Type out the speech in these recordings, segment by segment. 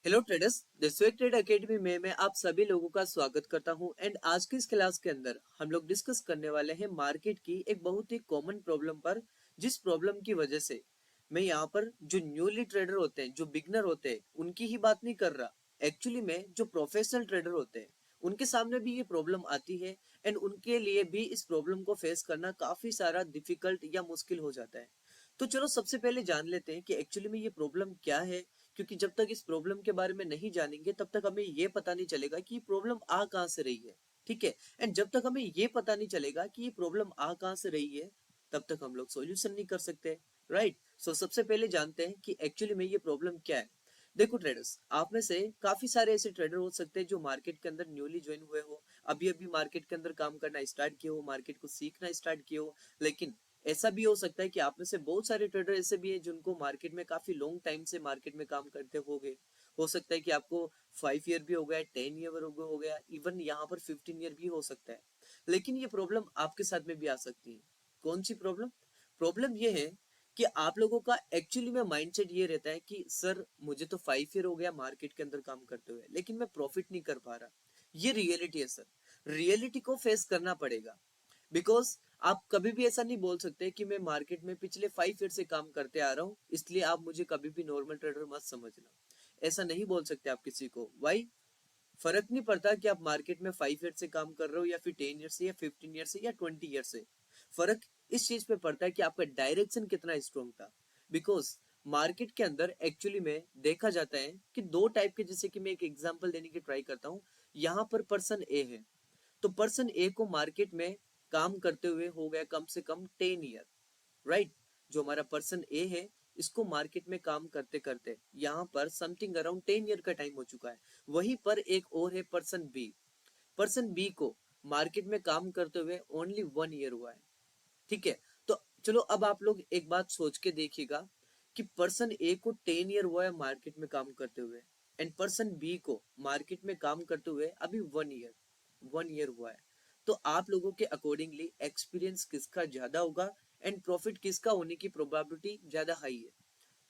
Hello traders, the swag trade academy में मैं आप सभी लोगों का स्वागत करता हूं। एंड आज की इस क्लास के अंदर हम लोग डिस्कस करने वाले हैं मार्केट की एक बहुत ही कॉमन प्रॉब्लम पर, जिस प्रॉब्लम की वजह से मैं यहाँ पर जो न्यूली ट्रेडर होते हैं, जो बिगनर होते हैं, उनकी ही बात नहीं कर रहा। एक्चुअली में जो प्रोफेशनल ट्रेडर होते हैं उनके सामने भी ये प्रॉब्लम आती है। एंड उनके लिए भी इस प्रॉब्लम को फेस करना काफी सारा डिफिकल्ट या मुश्किल हो जाता है। तो चलो सबसे पहले जान लेते हैं कि एक्चुअली में ये प्रॉब्लम क्या है, क्योंकि जब तक इस प्रॉब्लम के बारे में नहीं जानेंगे तब तक हमें ये पता नहीं चलेगा कि ये प्रॉब्लम आ कहाँ से रही है। ठीक है। एंड जब तक हमें ये पता नहीं चलेगा कि ये प्रॉब्लम आ कहाँ से रही है, तब तक हम लोग सॉल्यूशन नहीं कर सकते। राइट। सो सबसे पहले जानते हैं कि एक्चुअली में ये प्रॉब्लम क्या है। देखो ट्रेडर्स, आप में से काफी सारे ऐसे ट्रेडर हो सकते हैं जो मार्केट के अंदर न्यूली ज्वाइन हुए हो, अभी अभी मार्केट के अंदर काम करना स्टार्ट किए हो, मार्केट को सीखना स्टार्ट किए हो। लेकिन ऐसा भी हो सकता है कि आप में से बहुत सारे ट्रेडर ऐसे भी हैं जिनको मार्केट में काफी लॉन्ग टाइम से मार्केट में काम करते होंगे। हो सकता है कि आपको 5 ईयर भी हो गया, 10 ईयर हो गया, इवन यहाँ पर 15 ईयर भी हो सकता है। लेकिन ये प्रॉब्लम आपके साथ में भी आ सकती है। कौन सी प्रॉब्लम? प्रॉब्लम ये है कि आप लोगों का एक्चुअली में माइंडसेट ये रहता है कि सर मुझे तो 5 ईयर हो गया मार्केट के अंदर काम करते हुए, लेकिन मैं प्रॉफिट नहीं कर पा रहा। ये रियलिटी है सर। रियलिटी को फेस करना पड़ेगा। बिकॉज आप कभी भी ऐसा नहीं बोल सकते कि मैं मार्केट में पिछले 5 ईयर से काम करते आ रहा हूं, इसलिए आप मुझे कभी भी नॉर्मल ट्रेडर मत समझना। ऐसा नहीं बोल सकते आप किसी को। वाई? फर्क नहीं पड़ता कि आप मार्केट में 5 ईयर से काम कर रहे हो या फिर 10 ईयर से या 15 ईयर से या 20 ईयर से। फर्क इस चीज पे पड़ता है कि आपका डायरेक्शन कितना स्ट्रॉन्ग था। बिकॉज मार्केट के अंदर एक्चुअली में देखा जाता है कि दो टाइप के, जैसे कि मैं एक एग्जांपल देने की ट्राई करता हूँ। यहाँ पर पर्सन ए है, तो पर्सन ए को मार्केट में काम करते हुए हो गया कम से कम 10 ईयर। राइट। जो हमारा पर्सन ए है, इसको मार्केट में काम करते करते यहाँ पर समथिंग अराउंड 10 ईयर का टाइम हो चुका है। वहीं पर एक और है पर्सन बी। पर्सन बी को मार्केट में काम करते हुए ओनली 1 ईयर हुआ है। ठीक है। तो चलो अब आप लोग एक बात सोच के देखिएगा कि पर्सन ए को 10 ईयर हुआ है मार्केट में काम करते हुए, एंड पर्सन बी को मार्केट में काम करते हुए अभी 1 ईयर हुआ है। तो आप लोगों के अकॉर्डिंगली एक्सपीरियंस किसका ज्यादा होगा एंड प्रॉफिट किसका होने की प्रोबेबिलिटी ज्यादा हाई है?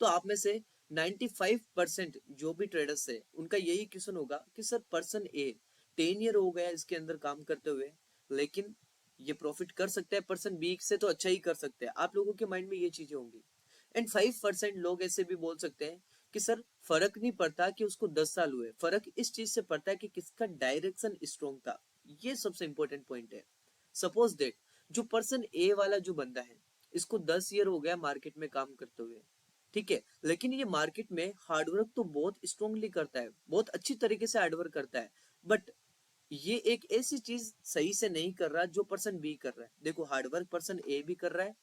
तो आप में से 95% जो भी ट्रेडर्स है उनका यही क्वेश्चन होगा कि सर पर्सन ए 10 ईयर हो गया इसके अंदर काम करते हुए, लेकिन ये प्रॉफिट कर सकता है, पर्सन बी से तो अच्छा ही कर सकते हैं। आप लोगों के माइंड में ये चीजें होंगी। एंड 5% लोग ऐसे भी बोल सकते हैं कि सर फर्क नहीं पड़ता कि उसको 10 साल हुए, फर्क इस चीज से पड़ता है कि किसका डायरेक्शन स्ट्रॉन्ग था। ये सबसे इंपॉर्टेंट पॉइंट है। सपोज दैट जो पर्सन ए वाला जो बंदा है, इसको 10 ईयर हो गया मार्केट में काम करते हुए। ठीक है। लेकिन ये मार्केट में हार्डवर्क तो बहुत स्ट्रांगली करता है, बहुत अच्छी तरीके से हार्डवर्क करता है। बट ये एक ऐसी चीज सही से नहीं कर रहा जो पर्सन बी कर रहा है। देखो, हार्डवर्क पर्सन ए भी कर रहा है,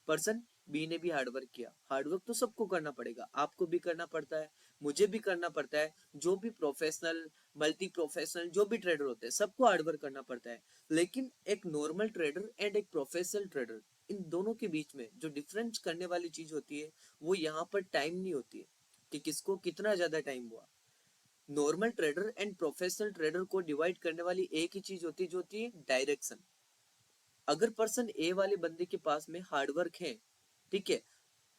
पर्सन बी ने भी हार्डवर्क किया। हार्डवर्क तो सबको करना पड़ेगा, आपको भी करना पड़ता है, मुझे भी करना पड़ता है, जो भी प्रोफेशनल, मल्टी प्रोफेशनल जो भी ट्रेडर होते हैं सबको हार्डवर्क करना पड़ता है। लेकिन एक नॉर्मल ट्रेडर एंड एक प्रोफेशनल ट्रेडर, इन दोनों के बीच में जो डिफरेंस करने वाली चीज होती है वो यहाँ पर टाइम नहीं होती है कि किसको कितना ज्यादा टाइम हुआ। Normal trader and professional trader को डिवाइड करने वाली एक ही चीज होती है, जो होती है डायरेक्शन। अगर पर्सन ए वाले बंदे के पास में हार्डवर्क है, ठीक है,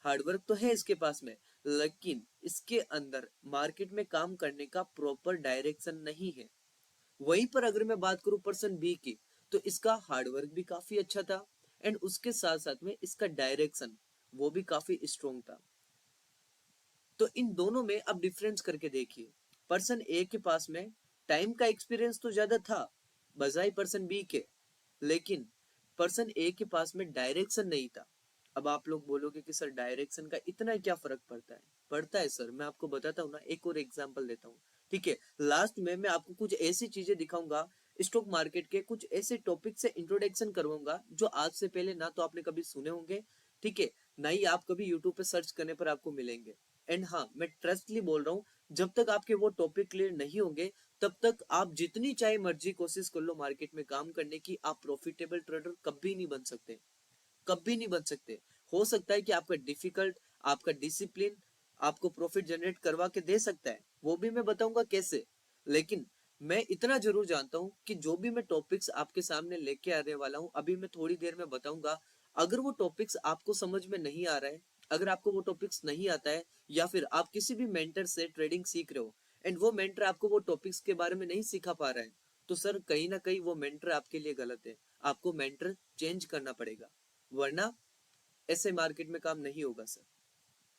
हार्डवर्क तो है इसके पास में, लेकिन इसके अंदर मार्केट में काम करने का प्रॉपर डायरेक्शन नहीं है। वहीं पर अगर मैं बात करूं पर्सन बी की, तो इसका हार्डवर्क भी काफी अच्छा था, एंड उसके साथ साथ में इसका डायरेक्शन वो भी काफी स्ट्रोंग था। तो इन दोनों में अब डिफरेंस करके देखिए। पर्सन ए के पास में टाइम का एक्सपीरियंस तो ज्यादा था बजाय पर्सन बी के, लेकिन पर्सन ए के पास में डायरेक्शन नहीं था। अब आप लोग बोलोगे कि सर डायरेक्शन का इतना क्या फर्क पड़ता है? पड़ता है सर, मैं आपको बताता हूँ ना, एक और एग्जांपल देता हूँ। ठीक है। लास्ट में मैं आपको कुछ ऐसी चीजें दिखाऊंगा, स्टॉक मार्केट के कुछ ऐसे टॉपिक से इंट्रोडक्शन करवाऊंगा जो आज से पहले ना तो आपने कभी सुने होंगे, ठीक है, ना ही आप कभी यूट्यूब पे सर्च करने पर आपको मिलेंगे। एंड हाँ, मैं ट्रस्टली बोल रहा हूँ, जब तक आपके वो टॉपिक क्लियर नहीं होंगे तब तक आप जितनी चाहे मर्जी कोशिश कर लो मार्केट में काम करने की, आप प्रॉफिटेबल ट्रेडर कभी नहीं बन सकते। कभी नहीं बन सकते। हो सकता है कि आपका डिफिकल्ट, आपका डिसिप्लिन आपको प्रॉफिट जनरेट करवा के दे सकता है, वो भी मैं बताऊंगा कैसे। लेकिन मैं इतना जरूर जानता हूं कि जो भी मैं टॉपिक्स आपके सामने लेके आने वाला हूं, अभी मैं थोड़ी देर में बताऊंगा, अगर वो टॉपिक्स आपको समझ में नहीं आ रहा है, अगर आपको वो टॉपिक्स नहीं आता है, या फिर आप किसी भी मेंटर से ट्रेडिंग सीख रहे हो एंड वो मेंटर आपको वो टॉपिक्स के बारे में नहीं सिखा पा रहा है, तो सर कहीं ना कहीं वो मेंटर आपके लिए गलत है। आपको मेंटर चेंज करना पड़ेगा, वरना ऐसे मार्केट में काम नहीं होगा सर।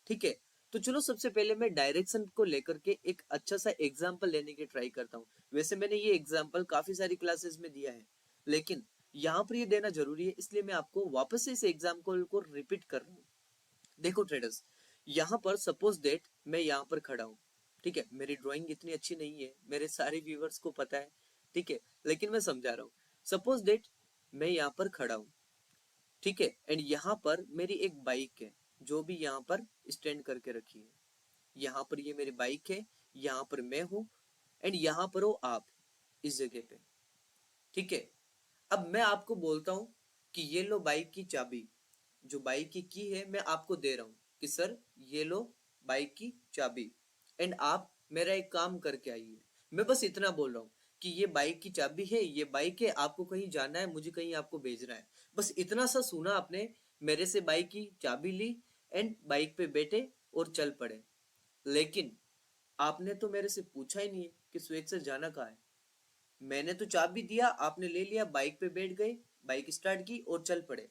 ठीक है, तो चलो सबसे पहले मैं डायरेक्शन को लेकर के एक अच्छा सा एग्जाम्पल लेने की ट्राई करता हूँ। वैसे मैंने ये एग्जाम्पल काफी सारी क्लासेस में दिया है, लेकिन यहाँ पर ये देना जरूरी है, इसलिए मैं आपको वापस से इस एग्जाम्पल को रिपीट कर रहा हूँ। देखो ट्रेडर्स, यहाँ पर सपोज डेट मैं यहाँ पर खड़ा हूँ, ठीक है, मेरी ड्राइंग इतनी अच्छी नहीं है, मेरे सारे व्यूवर्स को पता है, ठीक है, लेकिन मैं समझा रहा हूँ। सपोज डेट मैं यहाँ पर खड़ा हूँ, ठीक है, एंड यहाँ पर मेरी एक बाइक है जो भी यहाँ पर स्टैंड करके रखी है। यहाँ पर ये मेरी बाइक है, यहाँ पर मैं हूँ, एंड यहाँ पर हो आप इस जगह पे। ठीक है, अब मैं आपको बोलता हूँ कि ये लो बाइक की चाबी, जो बाइक की है मैं आपको दे रहा हूँ कि सर ये लो बाइक की चाबी, एंड आप मेरा एक काम करके आइए। मैं बस इतना बोल रहा हूँ कि ये बाइक की चाबी है, ये बाइक है, आपको कहीं जाना है, मुझे कहीं आपको भेजना है। बस इतना सा सुना आपने, मेरे से बाइक की चाबी ली एंड बाइक पे बैठे और चल पड़े। लेकिन आपने तो मेरे से पूछा ही नहीं है कि स्वेग से जाना कहाँ है। मैंने तो चाबी दिया, आपने ले लिया, बाइक पे बैठ गए, बाइक स्टार्ट की और चल पड़े।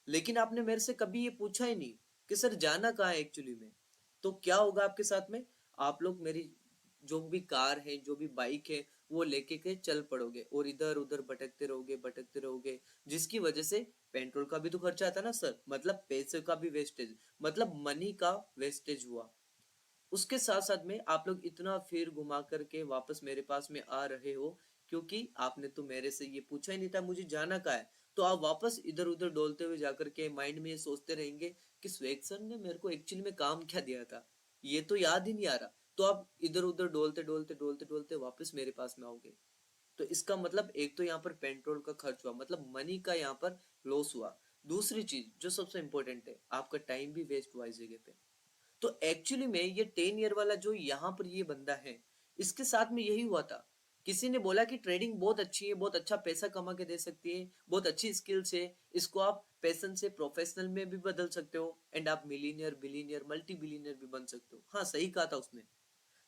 लेकिन आपने मेरे से कभी ये पूछा ही नहीं कि सर जाना कहाँ है एक्चुअली में। तो क्या होगा आपके साथ में, आप लोग मेरी जो भी कार है, जो भी बाइक है, वो लेके के चल पड़ोगे और इधर उधर भटकते रहोगे, जिसकी वजह से पेट्रोल का भी तो खर्चा आता ना सर, मतलब पैसे का भी वेस्टेज, मतलब मनी का वेस्टेज हुआ। उसके साथ साथ में आप लोग इतना फिर घुमा करके वापस मेरे पास में आ रहे हो, क्योंकि आपने तो मेरे से ये पूछा ही नहीं था मुझे जाना कहाँ है। तो आप वापस इधर उधर डोलते हुए जाकर के माइंड में ये सोचते रहेंगे कि स्वेग सर ने मेरे को एक्चुअली में काम क्या दिया था, ये तो याद ही नहीं आ रहा। तो आप इधर उधर डोलते वापस मेरे पास में आओगे। तो इसका मतलब एक तो यहाँ पर पेट्रोल का खर्च हुआ, मतलब मनी का यहाँ पर लॉस हुआ। दूसरी चीज जो सबसे इंपॉर्टेंट है, आपका टाइम भी वेस्ट हुआ इस जगह पे। तो एक्चुअली में ये 10 ईयर वाला जो यहाँ पर ये बंदा है, इसके साथ में यही हुआ था। किसी ने बोला कि ट्रेडिंग बहुत अच्छी है, बहुत अच्छा पैसा कमा के दे सकती है, बहुत अच्छी स्किल्स है, इसको आप पैशन से प्रोफेशनल में भी बदल सकते हो, एंड आप मिलीनियर बिलीनियर मल्टी बिलीनियर भी बन सकते हो। हाँ सही कहा था उसने।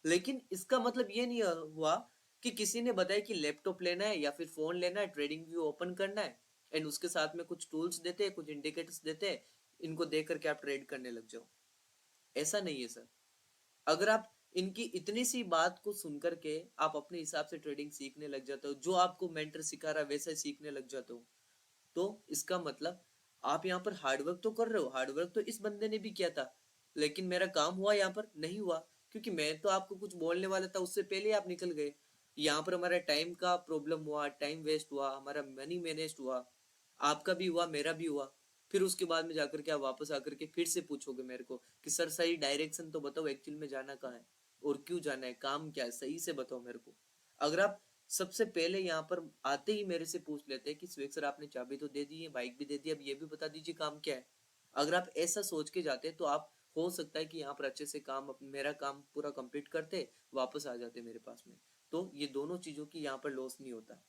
लेकिन इसका मतलब ये नहीं हुआ कि किसी ने बताया कि लैपटॉप लेना है या फिर फोन लेना है, ट्रेडिंग व्यू ओपन करना है, एंड उसके साथ में कुछ टूल्स देते हैं, कुछ इंडिकेटर्स देते हैं, इनको देख करके आप ट्रेड करने लग जाओ। ऐसा नहीं है सर। अगर आप इनकी इतनी सी बात को सुनकर के आप अपने हिसाब से ट्रेडिंग सीखने लग जाते हो, जो आपको मेंटर सिखा रहा है वैसा ही सीखने लग जाते हो, तो इसका मतलब आप यहाँ पर हार्डवर्क तो कर रहे हो। हार्डवर्क तो इस बंदे ने भी किया था, लेकिन मेरा काम हुआ यहाँ पर नहीं हुआ, क्योंकि मैं तो आपको कुछ बोलने वाला था उससे पहले ही आप निकल गए। यहाँ पर हमारा टाइम का प्रॉब्लम हुआ, टाइम वेस्ट हुआ, हमारा मनी मैनेज हुआ, आपका भी हुआ, मेरा भी हुआ। फिर उसके बाद में जाकर के आप वापस आकर के फिर से पूछोगे मेरे को कि सर सही डायरेक्शन तो बताओ, एक्चुअल में जाना कहाँ है और क्यों जाना है, काम क्या है, सही से बताओ मेरे को। अगर आप सबसे पहले यहाँ पर आते ही मेरे से पूछ लेते हैं कि स्वेग सर आपने चाबी तो दे दी है, बाइक भी दे दी, अब ये भी बता दीजिए काम क्या है। अगर आप ऐसा सोच के जाते तो आप हो सकता है कि यहाँ पर अच्छे से काम, मेरा काम पूरा कंप्लीट करते, वापस आ जाते मेरे पास में। तो ये दोनों चीजों की यहाँ पर लॉस नहीं होता।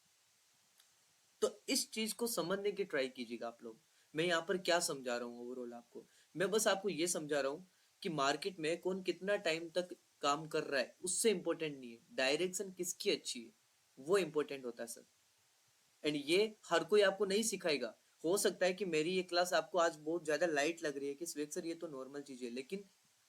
तो इस चीज को समझने की ट्राई कीजिएगा आप लोग। मैं यहाँ पर क्या समझा रहा हूँ ओवरऑल आपको, मैं बस आपको ये समझा रहा हूँ कि मार्केट में कौन कितना टाइम तक काम कर रहा है उससे इंपॉर्टेंट नहीं है, डायरेक्शन किसकी अच्छी है वो इंपॉर्टेंट होता है सर। एंड ये हर कोई आपको नहीं सिखाएगा। हो सकता है कि मेरी ये क्लास आपको आज बहुत ज्यादा लाइट लग रही है कि स्वेग सर ये तो नॉर्मल चीज है, लेकिन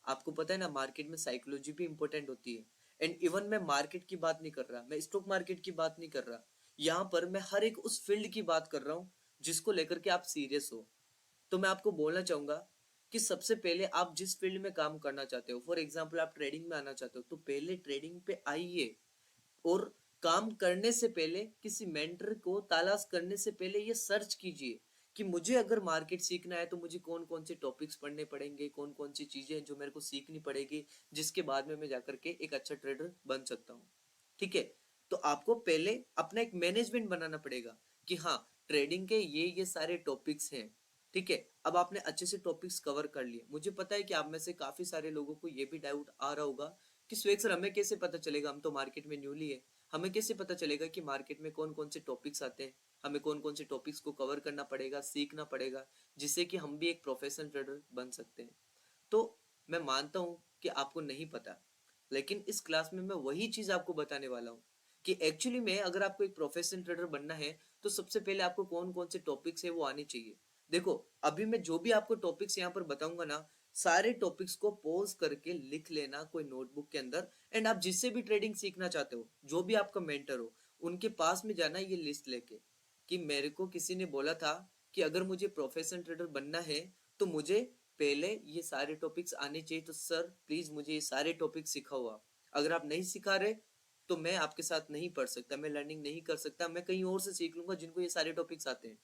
आपको पता है ना मार्केट में साइकोलॉजी भी इंपॉर्टेंट होती है। एंड इवन मैं मार्केट की बात नहीं कर रहा, मैं स्टॉक मार्केट की बात नहीं कर रहा, यहाँ पर मैं हर एक उस फील्ड की बात कर रहा हूँ जिसको लेकर के आप सीरियस हो। तो मैं आपको बोलना चाहूंगा कि सबसे पहले आप जिस फील्ड में काम करना चाहते हो, फॉर एग्जाम्पल आप ट्रेडिंग में आना चाहते हो, तो पहले ट्रेडिंग पे आइए। और काम करने से पहले, किसी मेंटर को तलाश करने से पहले ये सर्च कीजिए कि मुझे अगर मार्केट सीखना है तो मुझे कौन कौन से टॉपिक्स पढ़ने पड़ेंगे, कौन कौन सी चीजें हैं जो मेरे को सीखनी पड़ेगी, जिसके बाद में मैं जाकर के एक अच्छा ट्रेडर बन सकता हूँ। ठीक है, तो आपको पहले अपना एक मैनेजमेंट बनाना पड़ेगा कि हाँ ट्रेडिंग के ये सारे टॉपिक्स हैं। ठीक है, अब आपने अच्छे से टॉपिक्स कवर कर लिए। मुझे पता है कि आप में से काफी सारे लोगों को ये भी डाउट आ रहा होगा कि स्वेग सर हमें कैसे पता चलेगा, हम तो मार्केट में न्यूली है, हमें कैसे पता चलेगा कि मार्केट में कौन कौन से टॉपिक्स आते हैं, हमें कौन कौन से टॉपिक्स को कवर करना पड़ेगा, सीखना पड़ेगा, जिससे कि हम भी एक प्रोफेशनल ट्रेडर बन सकते हैं। तो मैं मानता हूं कि आपको नहीं पता, लेकिन इस क्लास में मैं वही चीज आपको बताने वाला हूँ कि एक्चुअली में अगर आपको एक प्रोफेशनल ट्रेडर बनना है तो सबसे पहले आपको कौन कौन से टॉपिक्स है वो आने चाहिए। देखो, अभी मैं जो भी आपको टॉपिक्स यहाँ पर बताऊंगा ना, सारे टॉपिक्स को पॉज करके लिख लेना कोई नोटबुक के अंदर। एंड आप जिससे भी ट्रेडिंग सीखना चाहते हो, जो भी आपका मेंटर हो, उनके पास में जाना ये लिस्ट लेके कि मेरे को किसी ने बोला था कि अगर मुझे प्रोफेशनल ट्रेडर बनना है तो मुझे पहले ये सारे टॉपिक्स आने चाहिए, तो सर प्लीज मुझे ये सारे टॉपिक्स सिखाओ आप। अगर आप नहीं सिखा रहे तो मैं आपके साथ नहीं पढ़ सकता, मैं लर्निंग नहीं कर सकता, मैं कहीं और से सीख लूंगा जिनको ये सारे टॉपिक्स आते हैं।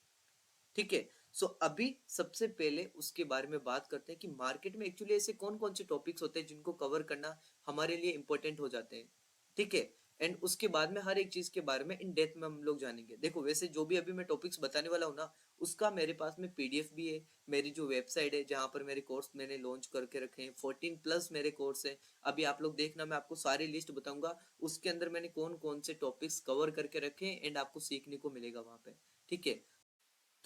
ठीक है। सो अभी सबसे पहले उसके बारे में बात करते हैं कि मार्केट में एक्चुअली ऐसे कौन कौन से टॉपिक्स होते हैं जिनको कवर करना हमारे लिए इंपॉर्टेंट हो जाते हैं। ठीक है। एंड उसके बाद में हर एक चीज के बारे में इन डेप्थ में हम लोग जानेंगे। देखो, वैसे जो भी अभी मैं टॉपिक्स बताने वाला हूँ ना, उसका मेरे पास में पीडीएफ भी है। मेरी जो वेबसाइट है जहां पर मेरे कोर्स मैंने लॉन्च करके रखे हैं, 14+ मेरे कोर्स है। अभी आप लोग देखना, मैं आपको सारी लिस्ट बताऊंगा उसके अंदर मैंने कौन कौन से टॉपिक्स कवर करके रखे हैं एंड आपको सीखने को मिलेगा वहां पे। ठीक है।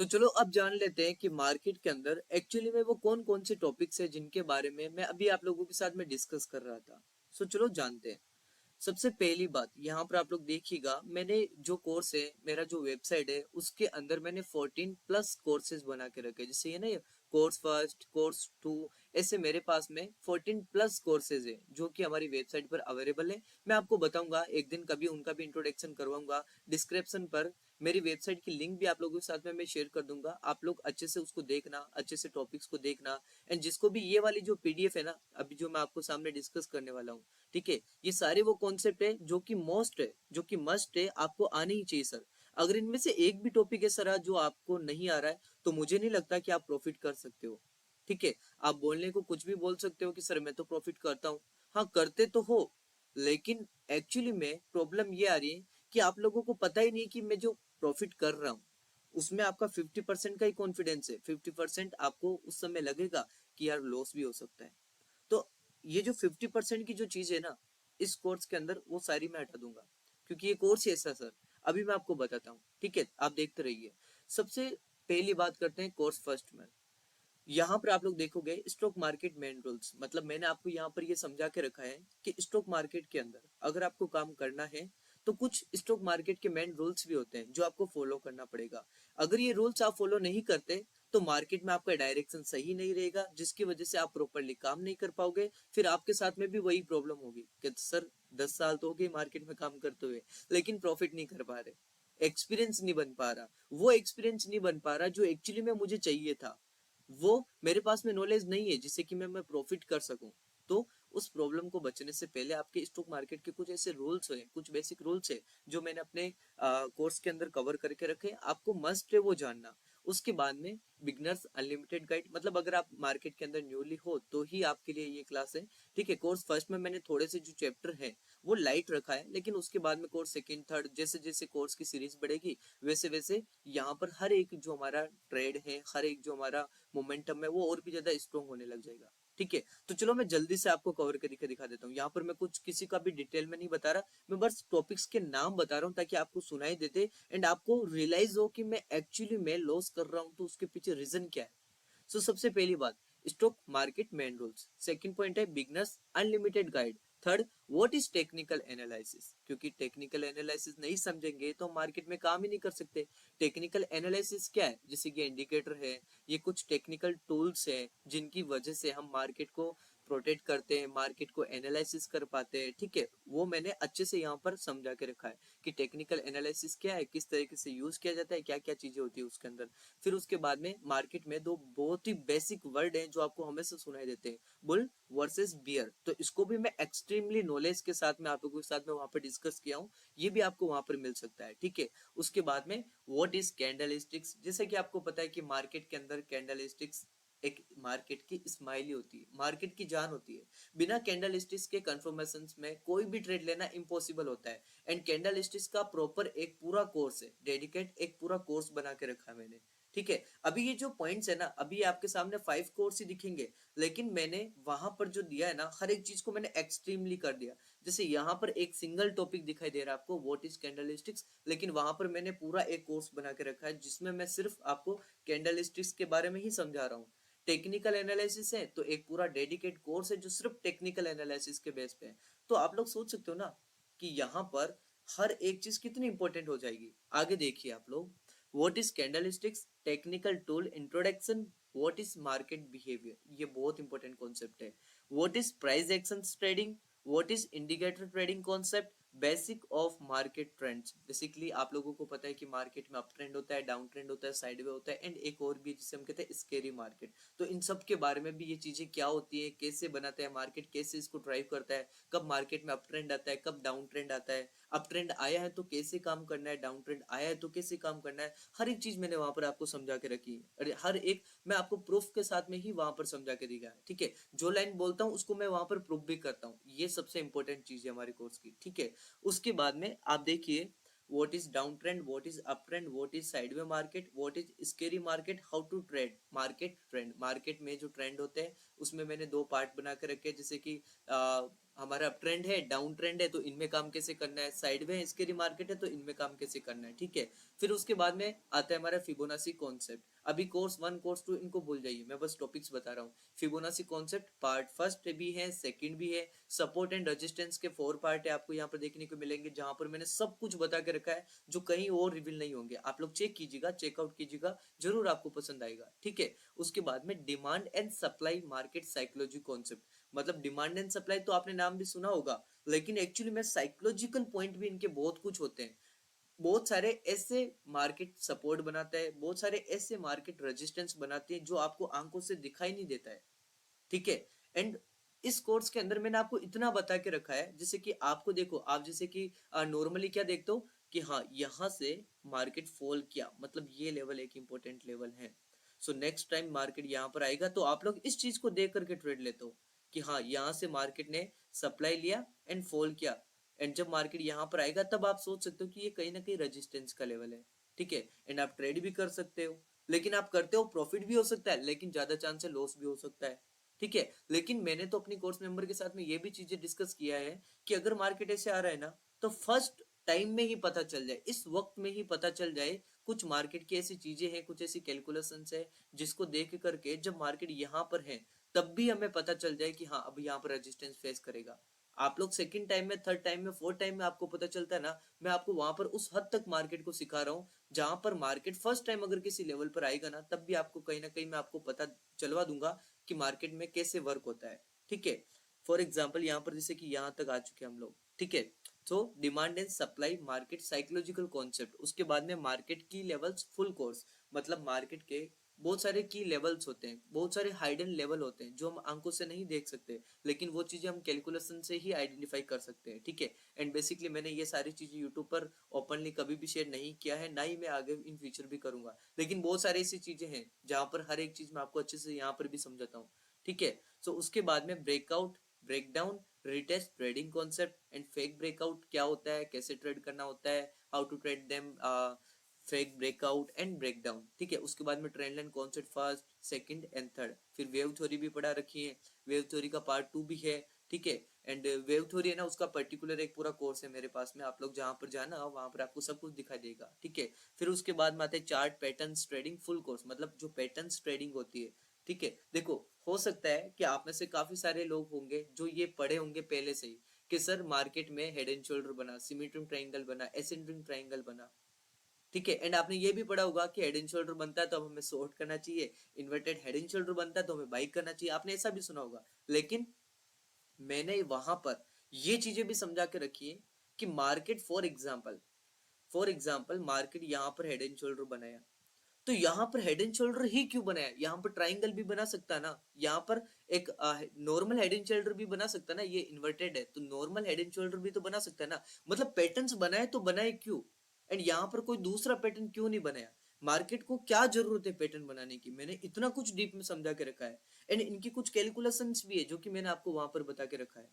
तो चलो अब जान लेते हैं कि मार्केट के अंदर एक्चुअली में वो कौन कौन से टॉपिक्स है जिनके बारे में मैं अभी आप लोगों के साथ में डिस्कस कर रहा था। सो चलो जानते हैं। सबसे पहली बात यहाँ पर आप लोग देखिएगा, मैंने जो कोर्स है, मेरा जो वेबसाइट है, उसके अंदर मैंने 14+ कोर्सेज बना के रखे। जैसे ये ना, ये कोर्स फर्स्ट, कोर्स टू, ऐसे मेरे पास में 14+ कोर्सेज है जो कि हमारी वेबसाइट पर अवेलेबल है। मैं आपको बताऊंगा एक दिन, कभी उनका भी इंट्रोडक्शन करवाऊंगा। डिस्क्रिप्शन पर मेरी वेबसाइट की लिंक भी आप लोगों के साथ में मैं शेयर कर दूंगा। आप लोग अच्छे से उसको देखना, अच्छे से टॉपिक्स को देखना। एंड जिसको भी ये वाली जो पीडीएफ है ना, अभी जो मैं आपको सामने डिस्कस करने वाला हूँ, ठीक है, ये सारे वो कॉन्सेप्ट है जो कि मोस्ट है, जो कि मस्ट है, आपको आने ही चाहिए सर। अगर इनमें से एक भी टॉपिक है सर जो आपको नहीं आ रहा है, तो मुझे नहीं लगता कि आप प्रॉफिट कर सकते हो। ठीक है। आप बोलने को कुछ भी बोल सकते हो कि सर मैं तो प्रॉफिट करता हूँ। हाँ, करते तो हो, लेकिन एक्चुअली में प्रॉब्लम ये आ रही है कि आप लोगों को पता ही नहीं कि मैं जो प्रॉफिट कर रहा हूँ उसमें आपका 50% का ही कॉन्फिडेंस है। 50% आपको उस समय लगेगा कि यार लॉस भी हो सकता है। तो ये जो 50% की जो चीज है ना, इस कोर्स के अंदर वो सारी मैं हटा दूंगा, क्योंकि ये कोर्स ही ऐसा सर। अभी मैं आपको बताता हूँ, ठीक है, आप देखते रहिए। सबसे पहली बात करते हैं कोर्स फर्स्ट में। यहाँ पर आप लोग देखोगे स्टॉक मार्केट मेन रूल्स, मतलब मैंने आपको यहाँ पर ये समझा के रखा है कि स्टॉक मार्केट के अंदर अगर आपको काम करना है तो कुछ स्टॉक मार्केट के मेन रूल्स भी होते हैं जो आपको फॉलो करना पड़ेगा। अगर ये रूल्स आप फॉलो नहीं करते तो मार्केट में आपका डायरेक्शन सही नहीं रहेगा, जिसकी वजह से आप प्रॉपरली काम नहीं कर पाओगे। फिर आपके साथ में भी वही प्रॉब्लम होगी कि सर 10 साल तो हो गए मार्केट में काम करते हुए, लेकिन प्रॉफिट नहीं कर पा रहे, एक्सपीरियंस नहीं बन पा रहा, वो एक्सपीरियंस नहीं बन पा रहा जो एक्चुअली में मुझे चाहिए था, वो मेरे पास में नॉलेज नहीं है जिससे कि मैं प्रॉफिट कर सकूं। तो उस प्रॉब्लम को बचने से पहले आपके स्टॉक मार्केट के कुछ ऐसे रूल्स है, कुछ बेसिक रूल्स है जो मैंने अपने कोर्स के अंदर कवर करके रखे हैं, आपको मस्ट है वो जानना। उसके बाद में बिगनर्स अनलिमिटेड गाइड, मतलब अगर आप मार्केट के अंदर न्यूली हो तो ही आपके लिए ये क्लास है। ठीक है। कोर्स फर्स्ट में मैंने थोड़े से जो चैप्टर है वो लाइट रखा है, लेकिन उसके बाद में कोर्स सेकंड थर्ड, जैसे जैसे कोर्स की सीरीज बढ़ेगी वैसे वैसे यहाँ पर हर एक जो हमारा ट्रेड है, हर एक जो हमारा मोमेंटम है, वो और भी ज्यादा स्ट्रॉन्ग होने लग जाएगा। ठीक है। तो चलो मैं जल्दी से आपको कवर करके दिखा देता हूँ। यहाँ पर मैं कुछ किसी का भी डिटेल में नहीं बता रहा, मैं बस टॉपिक्स के नाम बता रहा हूँ ताकि आपको सुनाई देते एंड आपको रियलाइज हो कि मैं एक्चुअली में लॉस कर रहा हूँ तो उसके पीछे रीजन क्या है। सो सबसे पहली बात, stock market main rules. Second point है beginners unlimited guide. Third, what is technical analysis, क्योंकि टेक्निकल एनालिसिस नहीं समझेंगे तो मार्केट में काम ही नहीं कर सकते। टेक्निकल एनालिसिस क्या है, जैसे कि इंडिकेटर है, ये कुछ टेक्निकल टूल्स है जिनकी वजह से हम मार्केट को प्रोटेक्ट करते हैं, मार्केट को एनालिसिस कर पाते हैं। ठीक है। वो मैंने अच्छे से यहाँ पर समझा के रखा है कि टेक्निकल एनालिसिस क्या है, किस तरीके से यूज किया जाता है, क्या क्या चीजें होती है उसके अंदर। फिर उसके बाद में मार्केट में दो बहुत ही बेसिक वर्ड हैं जो आपको हमेशा सुनाई देते हैं, बुल वर्सेस बियर। तो इसको भी मैं एक्सट्रीमली नॉलेज के साथ में आप लोगों के साथ में वहां पर डिस्कस किया हूँ, ये भी आपको वहां पर मिल सकता है। ठीक है। उसके बाद में व्हाट इज कैंडलस्टिक्स, जैसे कि आपको पता है कि मार्केट के अंदर कैंडलस्टिक्स एक मार्केट की स्माइली होती है, मार्केट की जान होती है। बिना कैंडलस्टिक्स के कंफर्मेशंस में कोई भी ट्रेड लेना इम्पॉसिबल होता है। एंड कैंडलस्टिक्स का प्रॉपर एक पूरा कोर्स है, डेडिकेट एक पूरा कोर्स बना के रखा है मैंने। ठीक है। अभी ये जो पॉइंट्स है ना, अभी आपके सामने 5 कोर्स ही दिखेंगे, लेकिन मैंने वहां पर जो दिया है ना, हर एक चीज को मैंने एक्सट्रीमली कर दिया। जैसे यहाँ पर एक सिंगल टॉपिक दिखाई दे रहा है आपको, व्हाट इज कैंडलस्टिक्स, लेकिन वहां पर मैंने पूरा एक कोर्स बना के रखा है जिसमें मैं सिर्फ आपको कैंडलस्टिक्स के बारे में ही समझा रहा हूँ। टेक्निकल एनालिसिस है तो एक पूरा डेडिकेट कोर्स है जो सिर्फ टेक्निकल एनालिसिस के बेस पे है। तो आप लोग सोच सकते हो ना कि यहाँ पर हर एक चीज कितनी इंपॉर्टेंट हो जाएगी। आगे देखिए आप लोग, what is candlesticks, technical tool introduction, what is market behaviour, ये बहुत इंपॉर्टेंट कॉन्सेप्ट है। What is price action trading, what is indicator trading concept, basic of market trends. Basically आप लोगों को पता है कि मार्केट में अप ट्रेंड होता है, डाउन ट्रेंड होता है, साइडवे होता है, एंड एक और भी जिसे हम कहते हैं स्केरी मार्केट। तो इन सब के बारे में भी ये चीजें क्या होती है, कैसे बनाता है मार्केट, कैसे इसको ड्राइव करता है, कब मार्केट में अप ट्रेंड आता है, कब डाउन ट्रेंड आता है, अप ट्रेंड आया है तो कैसे काम करना है, डाउन ट्रेंड आया है तो कैसे काम करना है, हर एक चीज मैंने वहां पर आपको समझा के रखी है। हर एक मैं आपको प्रूफ के साथ में ही वहां पर समझा के दिया है, ठीक है। जो लाइन बोलता हूँ उसको मैं वहां पर प्रूफ भी करता हूँ, ये सबसे इंपॉर्टेंट चीज है हमारे कोर्स की, ठीक है। उसके बाद में आप देखिए, what is downtrend, what is uptrend, what is sideway market, what is scary market, how to trade market trend। Market में जो ट्रेंड होते हैं उसमें मैंने दो पार्ट बना के रखे हैं, जैसे कि हमारा अप ट्रेंड है, डाउन ट्रेंड है, तो इनमें काम कैसे करना है, साइडवे है, स्केरी मार्केट है तो इनमें काम कैसे करना है, ठीक है। फिर उसके बाद में आता है हमारा फिबोनाची कॉन्सेप्ट। अभी कोर्स 1 कोर्स 2 इनको भूल जाइए, मैं बस टॉपिक्स बता रहा हूँ। फिबोनाची कॉन्सेप्ट पार्ट फर्स्ट भी है, सेकंड भी है, सपोर्ट एंड रेजिस्टेंस के 4 पार्ट है आपको यहाँ पर देखने को मिलेंगे, जहां पर मैंने सब कुछ बता के रखा है जो कहीं और रिवील नहीं होंगे। आप लोग चेक कीजिएगा, चेकआउट कीजिएगा, जरूर आपको पसंद आएगा, ठीक है। उसके बाद में demand and supply market psychology concept. मतलब डिमांड एंड सप्लाई तो आपने नाम भी सुना होगा, लेकिन एक्चुअली में साइकोलॉजिकल पॉइंट भी इनके बहुत कुछ होते हैं। बहुत सारे ऐसे मार्केट सपोर्ट बनाता है, बहुत सारे ऐसे मार्केट रेजिस्टेंस बनाते हैं जो आपको आंखों से दिखाई नहीं देता है, ठीक है। एंड इस कोर्स के अंदर मैंने आपको इतना बता के रखा है, जैसे कि आपको देखो, आप जैसे कि नॉर्मली क्या देखते हो कि हाँ यहाँ से मार्केट फॉल किया, मतलब ये लेवल एक इंपॉर्टेंट लेवल है। सो नेक्स्ट टाइम मार्केट यहाँ पर आएगा तो आप लोग इस चीज को देख करके ट्रेड लेते हो कि हाँ यहाँ से मार्केट ने सप्लाई लिया एंड फॉल किया, एंड जब मार्केट यहाँ पर आएगा तब आप सोच सकते हो कि ये कहीं ना कहीं रेजिस्टेंस का लेवल है, ठीक है। एंड आप ट्रेड भी कर सकते हो, लेकिन आप करते हो प्रॉफिट भी हो सकता है, लेकिन ज्यादा चांस है लॉस भी हो सकता है, ठीक है। लेकिन मैंने तो अपनी कोर्स मेंबर के साथ में ये भी चीजें डिस्कस किया है कि अगर मार्केट ऐसे आ रहा है ना, तो फर्स्ट टाइम में ही पता चल जाए, इस वक्त में ही पता चल जाए। कुछ मार्केट की ऐसी चीजें हैं, कुछ ऐसी कैलकुलेशंस है जिसको देख करके जब मार्केट यहाँ पर है तब भी हमें पता चल जाए कि हाँ अब यहाँ पर रेजिस्टेंस फेस करेगा। आप लोग सेकंड टाइम में, थर्ड टाइम में, फोर्थ टाइम में आपको पता चलता है ना, मैं आपको वहां पर उस हद तक मार्केट को सिखा रहा हूँ जहां पर मार्केट फर्स्ट टाइम अगर किसी लेवल पर आएगा ना, तब भी आपको कहीं ना कहीं मैं आपको पता चलवा दूंगा कि मार्केट में कैसे वर्क होता है, ठीक है। फॉर एग्जाम्पल यहाँ पर जैसे कि यहाँ तक आ चुके हैं हम लोग, ठीक है। तो demand and supply market psychological concept, उसके बाद में मार्केट की लेवल्स फुल कोर्स। मतलब मार्केट के बहुत सारे की लेवल्स होते हैं, बहुत सारे हाइडन लेवल होते हैं जो हम आंखों से नहीं देख सकते, लेकिन वो चीजें हम कैलकुलेशन से ही आइडेंटिफाई कर सकते हैं, ठीक है। एंड बेसिकली मैंने ये सारी चीजें यूट्यूब पर ओपनली कभी भी शेयर नहीं किया है, ना ही मैं आगे इन फ्यूचर भी करूंगा, लेकिन बहुत सारी ऐसी चीजें हैं जहां पर हर एक चीज मैं आपको अच्छे से यहाँ पर भी समझाता हूँ, ठीक है। सो उसके बाद में breakout, breakdown, retest, trading concept and fake breakout क्या होता है, कैसे ट्रेड करना होता है, how to trade them, fake breakout and breakdown, ठीक है। उसके बाद में trend line concept first, second and third. फिर वेव थ्योरी भी पढ़ा रखी है, वेव थ्योरी का पार्ट 2 भी है, ठीक है। एंड वेव थ्योरी है ना, उसका पर्टिकुलर एक पूरा कोर्स है मेरे पास में, आप लोग जहां पर जाना वहां पर आपको सब कुछ दिखाई देगा, ठीक है। फिर उसके बाद में आते हैं chart patterns trading full course, मतलब जो पैटर्न्स ट्रेडिंग होती है, ठीक है। देखो हो सकता है कि आप में से काफी सारे लोग होंगे जो ये पढ़े होंगे पहले से ही कि सर मार्केट में हेड एंड शोल्डर बना, सिमेट्रिक ट्रायंगल बना, एसेंट्रिक ट्रायंगल बना, ठीक है। एंड आपने ये भी पढ़ा होगा कि हेड एंड शोल्डर बनता है तो अब हमें शॉर्ट करना चाहिए, इन्वर्टेड हेड एंड शोल्डर बनता है तो हमें बाइक करना चाहिए, आपने ऐसा भी सुना होगा। लेकिन मैंने वहां पर ये चीजें भी समझा के रखी है कि मार्केट फॉर एग्जाम्पल मार्केट यहाँ पर हेड एंड शोल्डर बनाया, तो यहाँ पर हेड एंड शोल्डर ही क्यों बनाया, यहाँ पर ट्राइंगल भी बना सकता ना, यहाँ पर एक नॉर्मल हेड एंड शोल्डर भी बना सकता ना, ये इन्वर्टेड है तो नॉर्मल हेड एंड शोल्डर भी तो बना सकता है ना। मतलब पैटर्न्स बनाए तो बनाए क्यों, एंड यहाँ पर कोई दूसरा पैटर्न क्यों नहीं बनाया, मार्केट को क्या जरूरत है पैटर्न बनाने की, मैंने इतना कुछ डीप में समझा के रखा है। एंड इनकी कुछ कैलकुलेशंस भी है जो कि मैंने आपको वहां पर बता के रखा है,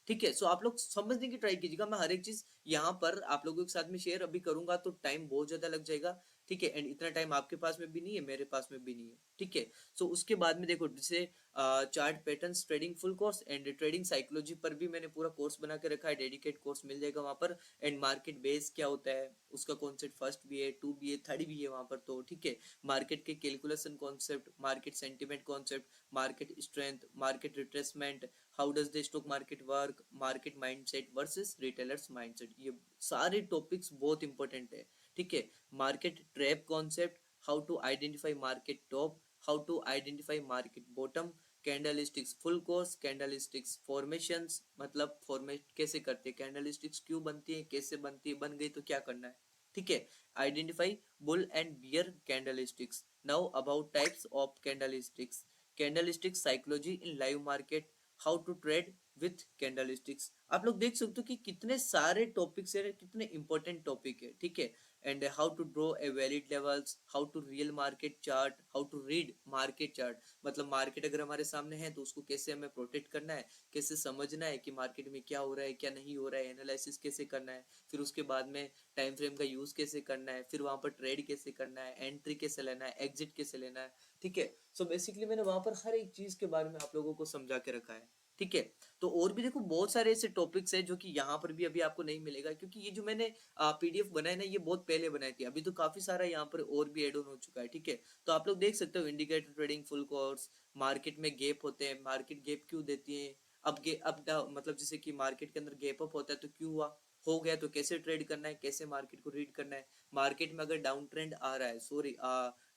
ठीक है। सो आप लोग समझने की ट्राई कीजिएगा, मैं हर एक चीज यहाँ पर आप लोगों के साथ में शेयर अभी करूंगा तो टाइम बहुत ज्यादा लग जाएगा, ठीक है। एंड इतना टाइम आपके पास में भी नहीं है, मेरे पास में भी नहीं है, ठीक है। सो उसके बाद में देखो जैसे chart patterns trading full course and trading psychology पर भी मैंने पूरा कोर्स बना के रखा है, डेडिकेट कोर्स मिल जाएगा वहां पर। एंड मार्केट बेस क्या होता है उसका कॉन्सेप्ट फर्स्ट भी है, टू भी है, थर्ड भी है वहां पर, तो ठीक है। मार्केट के calculation concept, market sentiment concept, market strength, market retracement, how does the stock market work, market mindset versus retailers mindset, ये सारे टॉपिक्स बहुत इंपॉर्टेंट है। ठीक है, market trap concept, how to identify market top, how to identify market bottom, candlesticks full course, candlesticks formations, मतलब format कैसे करते हैं, कैंडलस्टिक्स क्यों बनती है, कैसे बनती है, बन गई तो क्या करना है। ठीक है, identify bull and bear candlesticks. Now about types of candlesticks, candlestick psychology in live market, how to trade with candlesticks. आप लोग देख सकते हो कि कितने सारे टॉपिक्स है, कितने इंपॉर्टेंट टॉपिक है। ठीक है, and how to draw a valid levels, how to real market chart, how to read market chart, मतलब मार्केट अगर हमारे सामने है तो उसको कैसे हमें प्रोटेक्ट करना है, कैसे समझना है कि मार्केट में क्या हो रहा है क्या नहीं हो रहा है, एनालिसिस कैसे करना है, फिर उसके बाद में टाइम फ्रेम का यूज कैसे करना है, फिर वहां पर ट्रेड कैसे करना है, एंट्री कैसे लेना है, एग्जिट कैसे लेना है। ठीक है, सो बेसिकली मैंने वहां पर हर एक चीज के बारे में आप लोगों को समझा के रखा है। ठीक है, तो और भी देखो बहुत सारे ऐसे टॉपिक्स हैं जो कि यहाँ पर भी अभी आपको नहीं मिलेगा, क्योंकि ये जो मैंने पीडीएफ बनाया ना ये बहुत पहले बनाई थी, अभी तो काफी सारा यहाँ पर और भी एड ऑन हो चुका है। ठीक है, तो आप लोग देख सकते हो indicator trading full course, market में गैप होते हैं, मार्केट गैप क्यों देती है, मतलब जैसे कि मार्केट के अंदर गैप अप होता है तो क्यों हुआ, हो गया तो कैसे ट्रेड करना है, कैसे मार्केट को रीड करना है, मार्केट में अगर डाउन ट्रेंड आ रहा है, सॉरी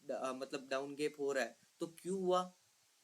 मतलब डाउन गैप हो रहा है तो क्यों हुआ,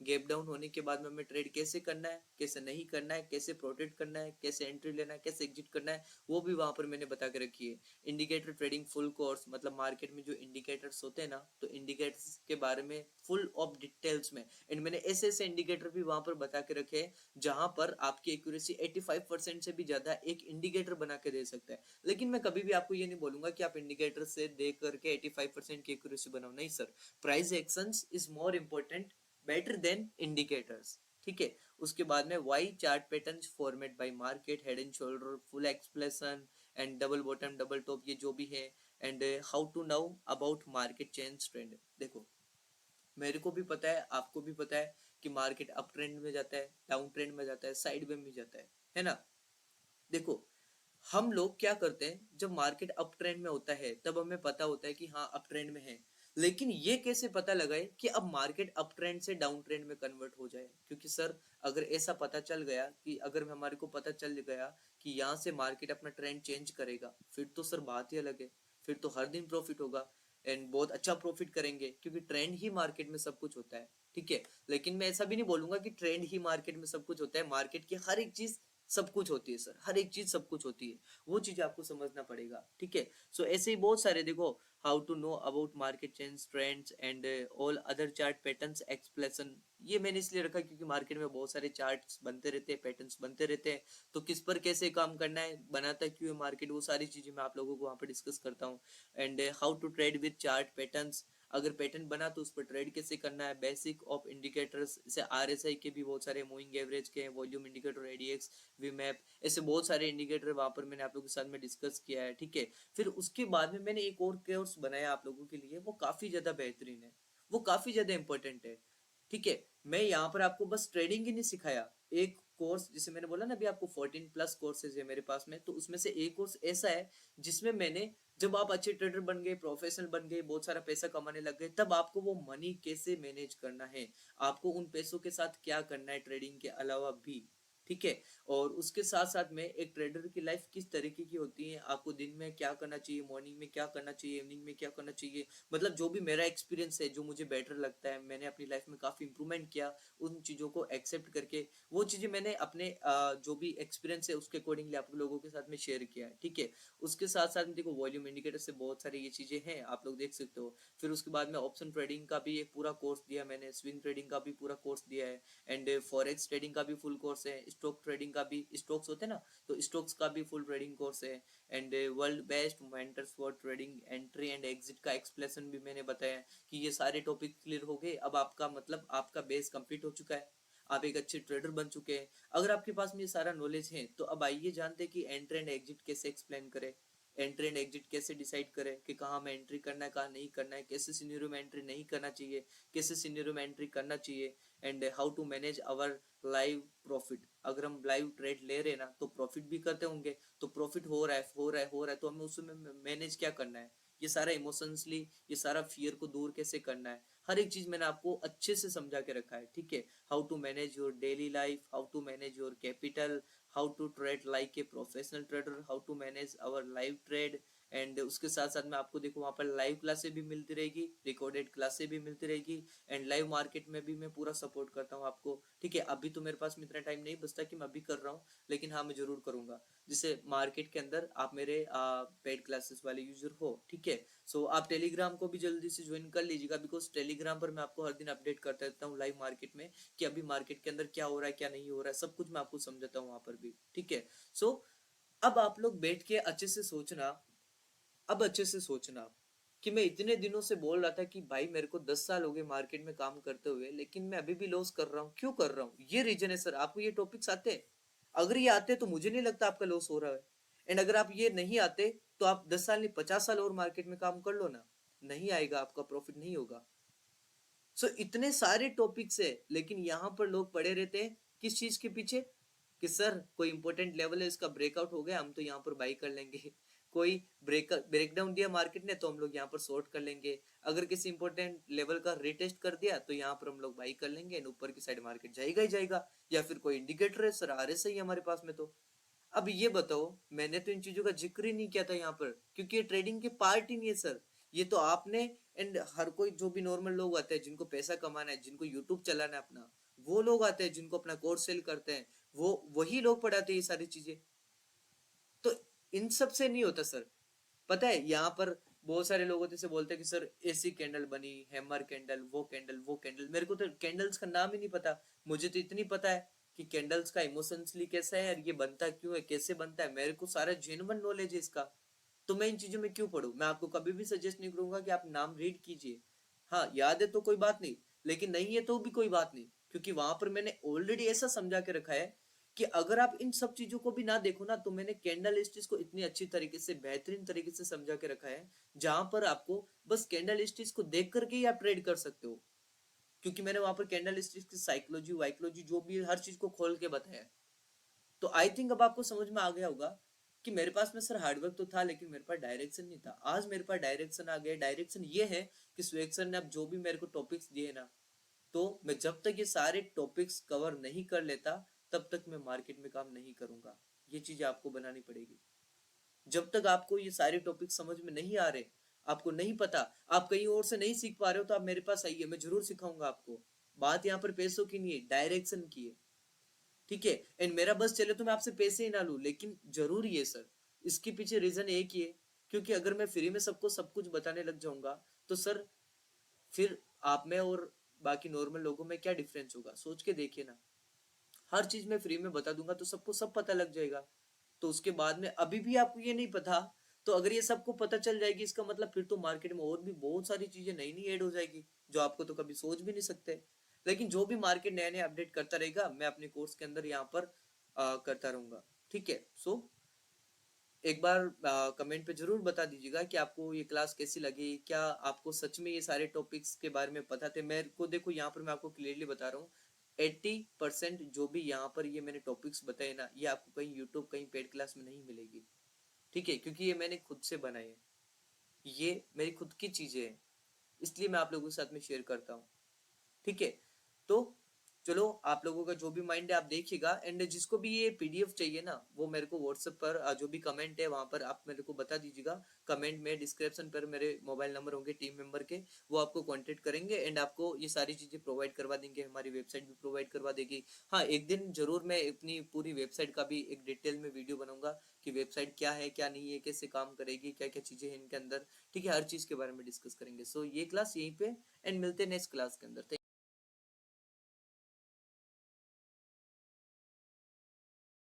गैप डाउन होने के बाद में हमें ट्रेड कैसे करना है, कैसे नहीं करना है, कैसे प्रोटेक्ट करना है, कैसे एंट्री लेना है, कैसे एग्जिट करना है, वो भी वहां पर मैंने बता के रखी है। इंडिकेटर ट्रेडिंग फुल कोर्स, मतलब मार्केट में जो इंडिकेटर्स होते हैं ना, तो इंडिकेटर्स के बारे में फुल ऑफ डिटेल्स में, एंड मैंने ऐसे ऐसे इंडिकेटर भी वहां पर बता के रखे हैं जहां पर आपकी एक्यूरेसी 85% से भी ज्यादा एक इंडिकेटर बना के दे सकता है। लेकिन मैं कभी भी आपको ये नहीं बोलूंगा कि आप इंडिकेटर से देख करके 85% की एक्यूरेसी बनाओ, नहीं sir, price actions is more important better than indicators. ठीक है, उसके बाद में why chart patterns format by market, head and shoulder, full explanation and double bottom double top, ये जो भी है, and how to now about market change trend. देखो मेरे को भी पता है, आपको भी पता है कि मार्केट अप ट्रेंड में जाता है, डाउन ट्रेंड में जाता है, साइड में भी जाता है ना। देखो हम लोग क्या करते हैं, जब मार्केट अप ट्रेंड में होता है तब हमें पता होता है कि हाँ अप ट्रेंड में है, लेकिन ये कैसे पता लगाए कि अब मार्केट अप ट्रेंड से डाउन ट्रेंड में कन्वर्ट हो जाए, क्योंकि सर अगर ऐसा पता चल गया कि अगर हमारे को पता चल गया कि यहाँ से मार्केट अपना ट्रेंड चेंज करेगा, फिर तो सर बात ही अलग है, फिर तो हर दिन प्रॉफिट होगा एंड बहुत अच्छा प्रॉफिट करेंगे, क्योंकि ट्रेंड ही मार्केट में सब कुछ होता है। ठीक है, लेकिन मैं ऐसा भी नहीं बोलूंगा कि ट्रेंड ही मार्केट में सब कुछ होता है, मार्केट की हर एक चीज सब कुछ होती है सर, हर एक चीज सब कुछ होती है, वो चीज आपको समझना पड़ेगा। ठीक है, सो ऐसे ही बहुत सारे देखो, how to know about market change trends and all other chart patterns explanation, ये मैंने इसलिए रखा क्योंकि मार्केट में बहुत सारे चार्ट्स बनते रहते हैं, पैटर्न्स बनते रहते हैं, तो किस पर कैसे काम करना है, बनाता क्यों है मार्केट, वो सारी चीजें मैं आप लोगों को वहां पर डिस्कस करता हूँ। And how to trade with chart patterns, अगर पैटर्न बना तो उस पर ट्रेड कैसे करना है, बेसिक ऑफ इंडिकेटर्स, जैसे आरएसआई के भी बहुत सारे, मूविंग एवरेज के, वॉल्यूम इंडिकेटर, एडीएक्स, वीमैप, ऐसे बहुत सारे इंडिकेटर वहां पर मैंने आप लोगों के साथ में डिस्कस किया है। ठीक है, फिर उसके बाद में मैंने एक और कोर्स बनाया आप लोगों के लिए, वो काफी ज्यादा बेहतरीन है, वो काफी ज्यादा इंपॉर्टेंट है। ठीक है, मैं यहाँ पर आपको बस ट्रेडिंग ही नहीं सिखाया, एक कोर्स जिसे मैंने बोला ना अभी आपको 14+ कोर्सेज है मेरे पास में, तो उसमें से एक कोर्स ऐसा है जिसमें मैंने, जब आप अच्छे ट्रेडर बन गए, प्रोफेशनल बन गए, बहुत सारा पैसा कमाने लग गए, तब आपको वो मनी कैसे मैनेज करना है, आपको उन पैसों के साथ क्या करना है ट्रेडिंग के अलावा भी। ठीक है, और उसके साथ साथ में एक ट्रेडर की लाइफ किस तरीके की होती है, आपको दिन में क्या करना चाहिए, मॉर्निंग में क्या करना चाहिए, इवनिंग में क्या करना चाहिए, मतलब जो भी मेरा एक्सपीरियंस है, जो मुझे बेटर लगता है, मैंने अपनी लाइफ में काफी इंप्रूवमेंट किया, उन चीजों को एक्सेप्ट करके वो चीजें मैंने अपने जो भी एक्सपीरियंस है उसके अकॉर्डिंगली आप लोगों के साथ में शेयर किया है। ठीक है, उसके साथ साथ में देखो वॉल्यूम इंडिकेटर से बहुत सारी ये चीजें हैं, आप लोग देख सकते हो। फिर उसके बाद में ऑप्शन ट्रेडिंग का भी एक पूरा कोर्स दिया मैंने, स्विंग ट्रेडिंग का भी पूरा कोर्स दिया है, एंड फॉरेक्स ट्रेडिंग का भी फुल कोर्स है, स्टॉक ट्रेडिंग का भी, स्टॉक्स होते हैं ना, तो स्टॉक्स का भी फुल ट्रेडिंग कोर्स है, and world best mentors for trading, entry and exit का एक्सप्लेनेशन भी मैंने बताया कि ये सारे टॉपिक क्लियर हो गए, अब आपका मतलब आपका बेस कंप्लीट हो चुका है, आप एक अच्छे ट्रेडर बन चुके हैं। अगर आपके पास में ये सारा नॉलेज है तो अब आइए जानते हैं कि एंट्री एंड एग्जिट कैसे एक्सप्लेन करें, एंट्री एंड एग्जिट कैसे डिसाइड करें कि कहाँ में एंट्री करना है कहाँ नहीं करना है, कैसे सिनेरियो में एंट्री नहीं करना चाहिए, कैसे सिनेरियो में एंट्री करना चाहिए, and how to manage our live profit, अगर हम लाइव ट्रेड ले रहे हैं ना तो प्रॉफिट भी करते होंगे, तो प्रॉफिट हो रहा है हो रहा है हो रहा है, तो हमें उसमें मैनेज क्या करना है, ये सारा इमोशंसली, ये सारा फियर को दूर कैसे करना है, हर एक चीज मैंने आपको अच्छे से समझा के रखा है, ठीक है। How to manage your daily life, how to manage your capital, how to trade like a professional trader, how to manage our live trade. And उसके साथ साथ में आपको देखो वहां पर लाइव क्लासेस भी मिलती रहेगी, रिकॉर्डेड क्लासेस भी मिलती रहेगी, एंड लाइव मार्केट में भी मैं पूरा सपोर्ट करता हूँ आपको, ठीक है। अभी तो मेरे पास में इतना टाइम नहीं बचता कि मैं अभी कर रहा हूँ, लेकिन हाँ मैं जरूर करूंगा, जिससे मार्केट के अंदर आप मेरे पेड क्लासेस वाले यूजर हो, ठीक है। सो आप टेलीग्राम को भी जल्दी से ज्वाइन कर लीजिएगा, बिकॉज टेलीग्राम पर मैं आपको हर दिन अपडेट करता रहता हूँ लाइव मार्केट में कि अभी मार्केट के अंदर क्या हो रहा है क्या नहीं हो रहा है, सब कुछ मैं आपको समझाता हूँ वहां पर भी, ठीक है। सो अब आप लोग बैठ के अच्छे से सोचना, अब अच्छे से सोचना कि मैं इतने दिनों से बोल रहा था कि भाई मेरे को 10 साल हो गए मार्केट में काम करते हुए, लेकिन मैं अभी भी लॉस कर रहा हूँ, क्यों कर रहा हूँ? ये रीजन है सर। आपको ये टॉपिक्स आते हैं? अगर ये आते तो मुझे नहीं लगता आपका लॉस हो रहा है। एंड अगर आप ये नहीं आते तो आप 10 साल नहीं 50 साल और मार्केट में काम कर लो ना, नहीं आएगा, आपका प्रॉफिट नहीं होगा। सो इतने सारे टॉपिक्स है, लेकिन यहाँ पर लोग पड़े रहते हैं किस चीज के पीछे, कि सर कोई इंपॉर्टेंट लेवल है इसका ब्रेकआउट हो गया, हम तो यहाँ पर बाई कर लेंगे। कोई ब्रेकडाउन दिया मार्केट ने तो हम लोग यहाँ पर शॉर्ट कर लेंगे। अगर किसी इंपॉर्टेंट लेवल का रिटेस्ट कर दिया तो यहाँ पर हम लोग बाई कर लेंगे, ऊपर की साइड मार्केट जाएगा ही जाएगा। या फिर कोई इंडिकेटर है सर RSI है हमारे पास में, तो अब ये बताओ, मैंने तो इन चीजों का जिक्र ही नहीं किया था यहाँ पर, क्योंकि ये ट्रेडिंग के पार्ट ही नहीं है सर। ये तो आपने एंड हर कोई जो भी नॉर्मल लोग आते हैं जिनको पैसा कमाना है, जिनको यूट्यूब चलाना है अपना, वो लोग आते हैं जिनको अपना कोर्स सेल करते हैं, वो वही लोग पढ़ाते हैं ये सारी चीजें। तो इन सब से नहीं होता सर। पता है यहाँ पर बहुत सारे लोग होते से बोलते हैं कि सर ऐसी कैंडल बनी, हैमर कैंडल, वो कैंडल, वो कैंडल। मेरे को तो कैंडल्स का नाम ही नहीं पता। मुझे तो इतनी पता है कि कैंडल्स का इमोशंसली कैसा है और ये बनता क्यों है, कैसे बनता है, मेरे को सारा जेन्युइन नॉलेज है इसका। तो मैं इन चीजों में क्यों पढूं? मैं आपको कभी भी सजेस्ट नहीं करूंगा कि आप नाम रीड कीजिए। हाँ याद है तो कोई बात नहीं, लेकिन नहीं है तो भी कोई बात नहीं, क्योंकि वहां पर मैंने ऑलरेडी ऐसा समझा के रखा है कि अगर आप इन सब चीजों को भी ना देखो ना, तो मैंने कैंडल स्टिच को इतनी अच्छी तरीके से, बेहतरीन तरीके से समझा के रखा है, जहां पर आपको बस कैंडल स्टिच को देख करके ही आप ट्रेड कर सकते हो। क्योंकि मैंने वहां पर कैंडल स्टिच की साइकोलॉजी वाइकोलॉजी जो भी हर चीज को खोल के बताया है। तो आई थिंक अब आपको समझ में आ गया होगा कि मेरे पास में सर हार्डवर्क तो था, लेकिन मेरे पास डायरेक्शन नहीं था। आज मेरे पास डायरेक्शन आ गया। डायरेक्शन ये है कि सुएग सर ने अब जो भी मेरे को टॉपिक्स दिए ना, तो मैं जब तक ये सारे टॉपिक्स कवर नहीं कर लेता तब तक मैं मार्केट में काम नहीं करूंगा। ये चीजें आपको बनानी पड़ेगी। जब तक आपको ये सारे टॉपिक समझ में नहीं आ रहे, आपको नहीं पता, आप कहीं और से नहीं सीख पा रहे हो, तो आप मेरे पास आइए, मैं जरूर सिखाऊंगा आपको। बात यहाँ पर पैसों की नहीं है, डायरेक्शन की है, ठीक है। एंड मेरा बस चले तो मैं आपसे पैसे ही ना लूं, लेकिन जरूरी है सर। इसके पीछे रीजन एक ही है, क्योंकि अगर मैं फ्री में सबको सब कुछ बताने लग जाऊंगा तो सर फिर आप में और बाकी नॉर्मल लोगों में क्या डिफरेंस होगा? सोच के देखिए ना। हर चीज मैं फ्री में बता दूंगा तो सबको सब पता लग जाएगा। तो उसके बाद में अभी भी आपको ये नहीं पता, तो अगर ये सबको पता चल जाएगी, इसका मतलब फिर तो मार्केट में और भी बहुत सारी चीजें नई नई ऐड हो जाएगी, जो आपको तो कभी सोच भी नहीं सकते। लेकिन जो भी मार्केट नया नया अपडेट करता रहेगा, मैं अपने कोर्स के अंदर यहाँ पर करता रहूंगा, ठीक है। सो एक बार कमेंट पे जरूर बता दीजिएगा कि आपको ये क्लास कैसी लगी, क्या आपको सच में ये सारे टॉपिक्स के बारे में पता थे? मेरे को देखो यहाँ पर मैं आपको क्लियरली बता रहा हूँ, 80% जो भी यहाँ पर ये मैंने टॉपिक्स बताए ना, ये आपको कहीं यूट्यूब कहीं पेड क्लास में नहीं मिलेगी, ठीक है। क्योंकि ये मैंने खुद से बनाए है, ये मेरी खुद की चीजें हैं, इसलिए मैं आप लोगों के साथ में शेयर करता हूँ, ठीक है। तो चलो, आप लोगों का जो भी माइंड है आप देखिएगा, एंड जिसको भी ये PDF चाहिए ना, वो मेरे को व्हाट्सएप पर जो भी कमेंट है वहां पर आप मेरे को बता दीजिएगा। कमेंट में डिस्क्रिप्शन पर मेरे मोबाइल नंबर होंगे टीम मेंबर के, वो आपको कांटेक्ट करेंगे एंड आपको ये सारी चीजें प्रोवाइड करवा देंगे, हमारी वेबसाइट भी प्रोवाइड करवा देगी। हाँ एक दिन जरूर मैं अपनी पूरी वेबसाइट का भी एक डिटेल में वीडियो बनाऊंगा कि वेबसाइट क्या है क्या नहीं है, कैसे काम करेगी, क्या क्या चीजें हैं इनके अंदर, ठीक है। हर चीज के बारे में डिस्कस करेंगे। सो ये क्लास यहीं पे, एंड मिलते हैं नेक्स्ट क्लास के अंदर।